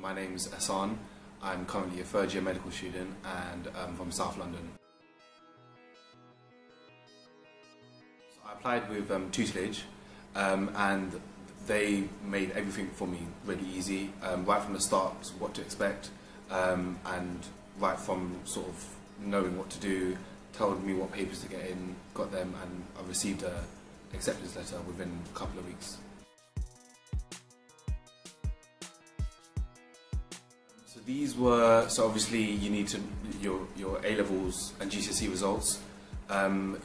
My name's Hassan. I'm currently a third year medical student and from South London. So I applied with tutelage and they made everything for me really easy, right from the start, what to expect, and right from sort of knowing what to do, told me what papers to get in, got them, and I received a acceptance letter within a couple of weeks. So these were, so obviously you need to, your A-levels and GCSE results,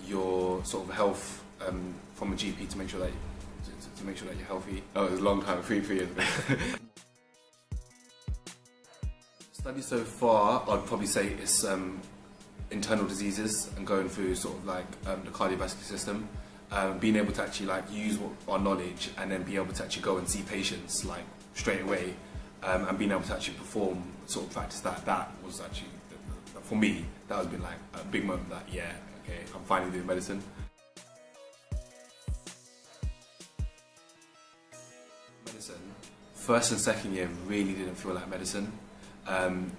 your sort of health from a GP to make sure that you're healthy. Oh, it was a long time, 3 years ago. Studies so far, I'd probably say it's internal diseases and going through sort of like the cardiovascular system, being able to actually like use our knowledge and then be able to actually go and see patients like straight away, and being able to actually perform sort of practice that was actually, for me, that has been like a big moment that, yeah, okay, I'm finally doing medicine. First and second year really didn't feel like medicine.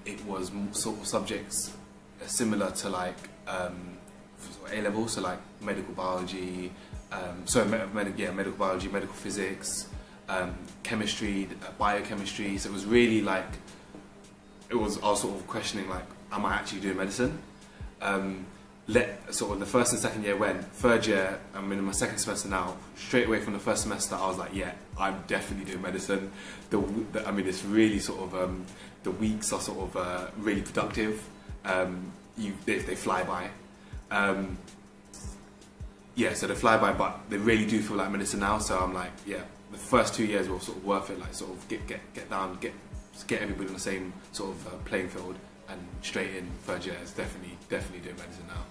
It was sort of subjects similar to like A-level, so like medical biology, medical biology, medical physics, chemistry, biochemistry. So it was really like, I was sort of questioning like, am I actually doing medicine? Sort of the first and second year went. Third year, I'm in my second semester now. Straight away from the first semester, I was like, yeah, I'm definitely doing medicine. I mean, it's really sort of, the weeks are sort of really productive. They fly by. Yeah, so they fly by, but they really do feel like medicine now. So I'm like, yeah, the first 2 years were sort of worth it. Like sort of get down, get everybody on the same sort of playing field, and straight in third year is definitely doing medicine now.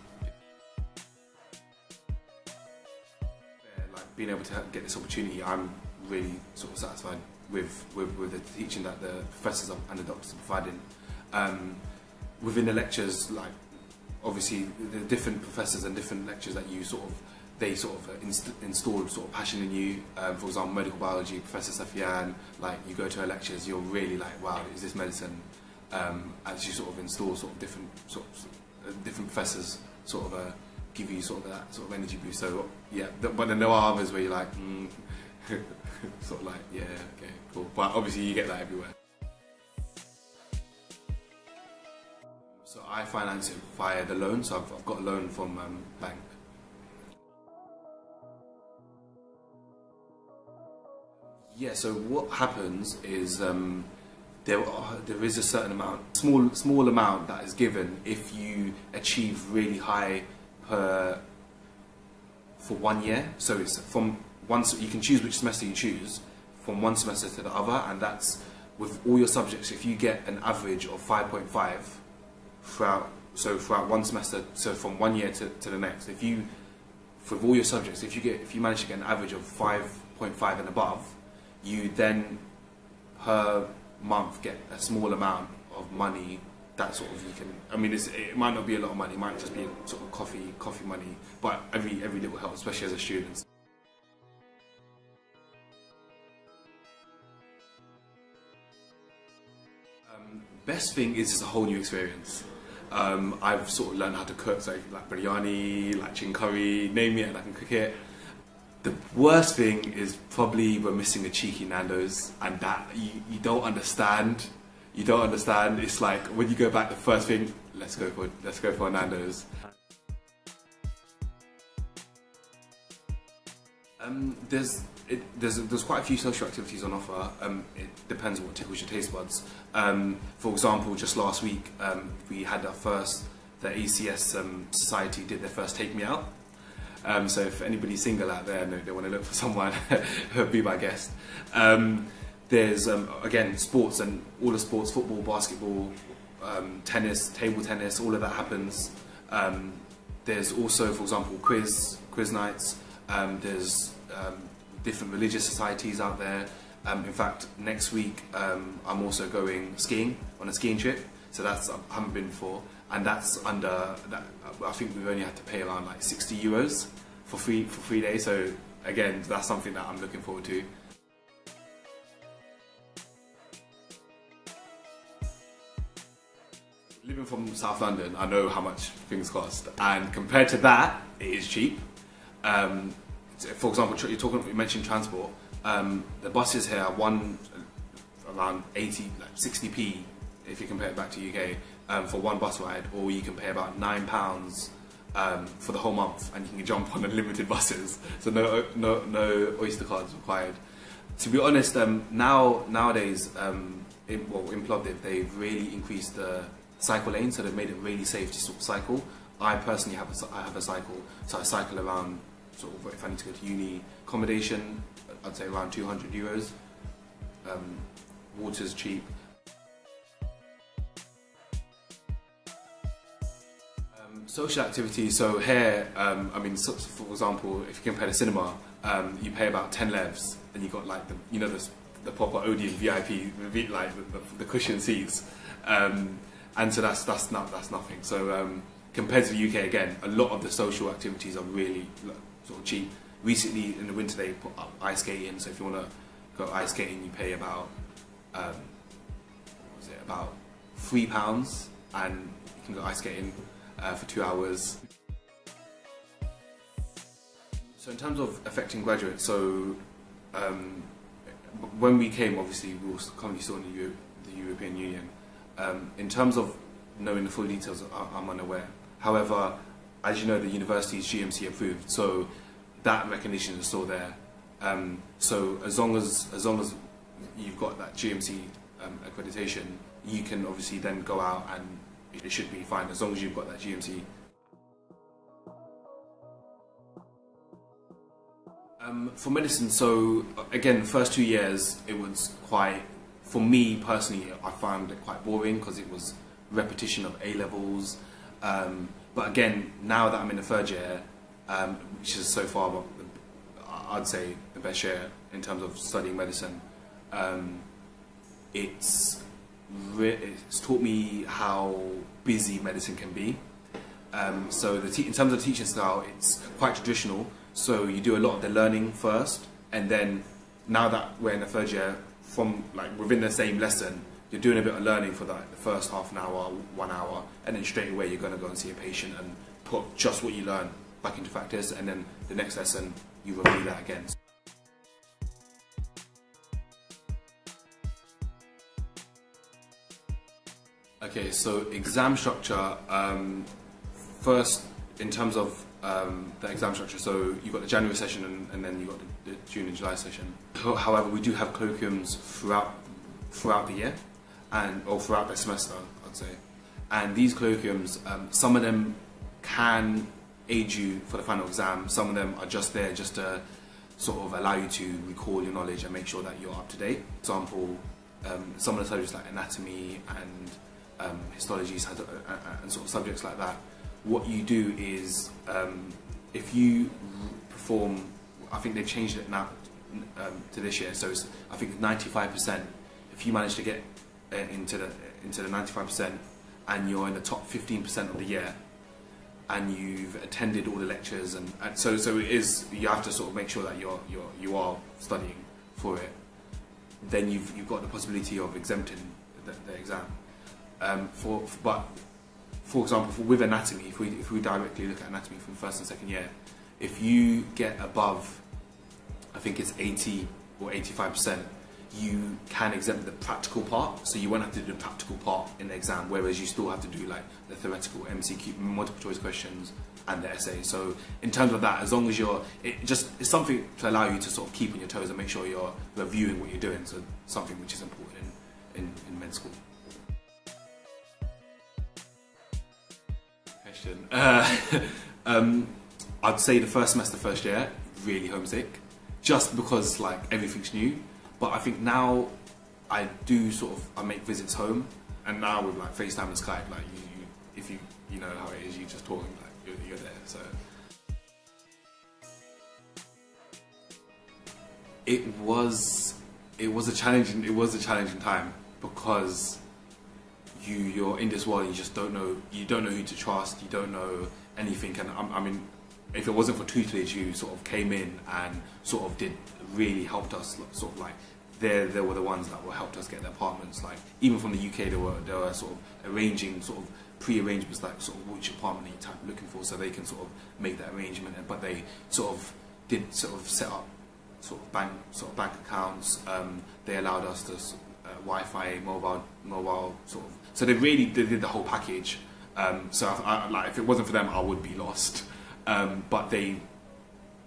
Like being able to get this opportunity, I'm really sort of satisfied with the teaching that the professors and the doctors are providing. Within the lectures, like obviously the different professors and different lectures that you they install sort of passion in you. For example, medical biology, Professor Safian, like you go to her lectures, you're really like, wow, is this medicine? As you sort of install sort of different professors sort of give you sort of that sort of energy boost. So yeah, but then there are others where you're like, sort of like, yeah, okay, cool. But obviously you get that everywhere. So I finance it via the loan, so I've got a loan from bank. Yeah, so what happens is there is a certain amount, small amount that is given if you achieve really high for 1 year. So it's from you can choose which semester you choose, from one semester to the other, and that's with all your subjects. If you get an average of 5.5 throughout one semester, so from 1 year to the next, for all your subjects, if you manage to get an average of 5.5 and above, you then per month get a small amount of money that sort of you can, I mean, it might not be a lot of money, it might just be sort of coffee money, but every little helps, especially as a student. Best thing is it's a whole new experience. I've sort of learned how to cook, so like biryani, like chicken curry, name it, and I can cook it. The worst thing is probably we're missing a cheeky Nando's, and that you don't understand. You don't understand. It's like when you go back, the first thing, let's go for a Nando's. There's quite a few social activities on offer. It depends on what tickles your taste buds. For example, just last week we had the ACS Society did their first Take Me Out. So if anybody's single out there and they want to look for someone, be my guest. There's again sports and all the sports: football, basketball, tennis, table tennis. All of that happens. There's also, for example, quiz nights. There's different religious societies out there. In fact, next week I'm also going skiing on a skiing trip. So that's I haven't been before, and that's under that. I think we've only had to pay around like €60 for 3 days. So again, that's something that I'm looking forward to. Living from South London, I know how much things cost, and compared to that, it is cheap. For example, you mentioned transport. The buses here are around 80, like 60p if you compare it back to UK for one bus ride, or you can pay about £9 for the whole month, and you can jump on unlimited buses. So no Oyster cards required. To be honest, nowadays in Plovdiv, they've really increased the cycle lane, so they've made it really safe to sort of cycle. I personally have a cycle, so I cycle around. Sort of, if I need to go to uni, accommodation, I'd say around €200. Water's cheap. Social activities. So here, I mean, for example, if you compare the cinema, you pay about 10 levs, and you got like the proper Odeon VIP, like the cushion seats, and so that's nothing. So compared to the UK, again, a lot of the social activities are really sort of cheap. Recently, in the winter, they put up ice skating. So if you want to go ice skating, you pay about about £3, and you can go ice skating for 2 hours. So in terms of affecting graduates, so when we came, obviously we were currently still in the European Union. In terms of knowing the full details, I'm unaware. However, as you know, the university is GMC approved, so that recognition is still there. So as long as you've got that GMC accreditation, you can obviously then go out and it should be fine as long as you've got that GMC. For medicine, so again, the first 2 years it was quite, for me personally, I found it quite boring because it was repetition of A-levels. But again, now that I'm in the third year, which is so far, I'd say the best year in terms of studying medicine, it's taught me how busy medicine can be. So in terms of the teaching style, it's quite traditional. So you do a lot of the learning first, and then now that we're in the third year, from like within the same lesson, you're doing a bit of learning for the first half an hour, 1 hour, and then straight away you're going to go and see a patient and put just what you learn back into practice, and then the next lesson you review that again. Okay, so exam structure, first in terms of the exam structure, so you've got the January session and then you've got the June and July session. However, we do have colloquiums throughout the year, or throughout the semester, I'd say. And these colloquiums, some of them can aid you for the final exam, some of them are just there just to sort of allow you to recall your knowledge and make sure that you're up to date. For example, some of the subjects like anatomy and histology and sort of subjects like that, what you do is, if you perform, I think they've changed it now to this year, so it's, I think it's 95%. If you manage to get into the 95% and you're in the top 15% of the year, and you've attended all the lectures, and so it is, you have to sort of make sure that you are studying for it. Then you've got the possibility of exempting the exam. But for example, with anatomy, if we directly look at anatomy from first and second year, if you get above, I think it's 80 or 85%, you can exempt the practical part, so you won't have to do the practical part in the exam, whereas you still have to do like the theoretical MCQ, multiple choice questions, and the essay. So in terms of that, as long as it's something to allow you to sort of keep on your toes and make sure you're reviewing what you're doing, so something which is important in med school. Question. I'd say the first semester, first year, really homesick, just because like everything's new. But I think now I do I make visits home, and now with like FaceTime and Skype, like if you know how it is, you just talk, like you're there. So it was a challenging time, because you're in this world, you just don't know who to trust, you don't know anything. And I mean, if it wasn't for tutelage, who sort of came in and sort of really helped us sort of like they were the ones that were helped us get the apartments. Like even from the UK, they were sort of arranging sort of pre-arrangements, like sort of which apartment are you type looking for, so they can sort of make that arrangement. But they sort of did sort of set up sort of bank accounts. They allowed us to Wi-Fi, mobile sort of. So they did the whole package. So like if it wasn't for them, I would be lost. But they,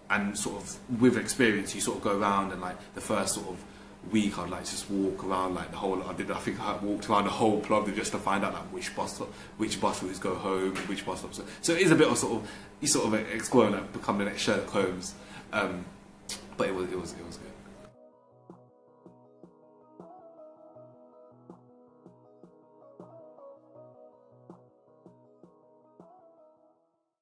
and sort of with experience, you sort of go around, and like the first sort of week I'd like just walk around like the whole. I think I walked around the whole Plovdiv just to find out like which bus routes go home, and which bus stops. So it is a bit of sort of exploring, like becoming the next Sherlock Holmes. But it was good.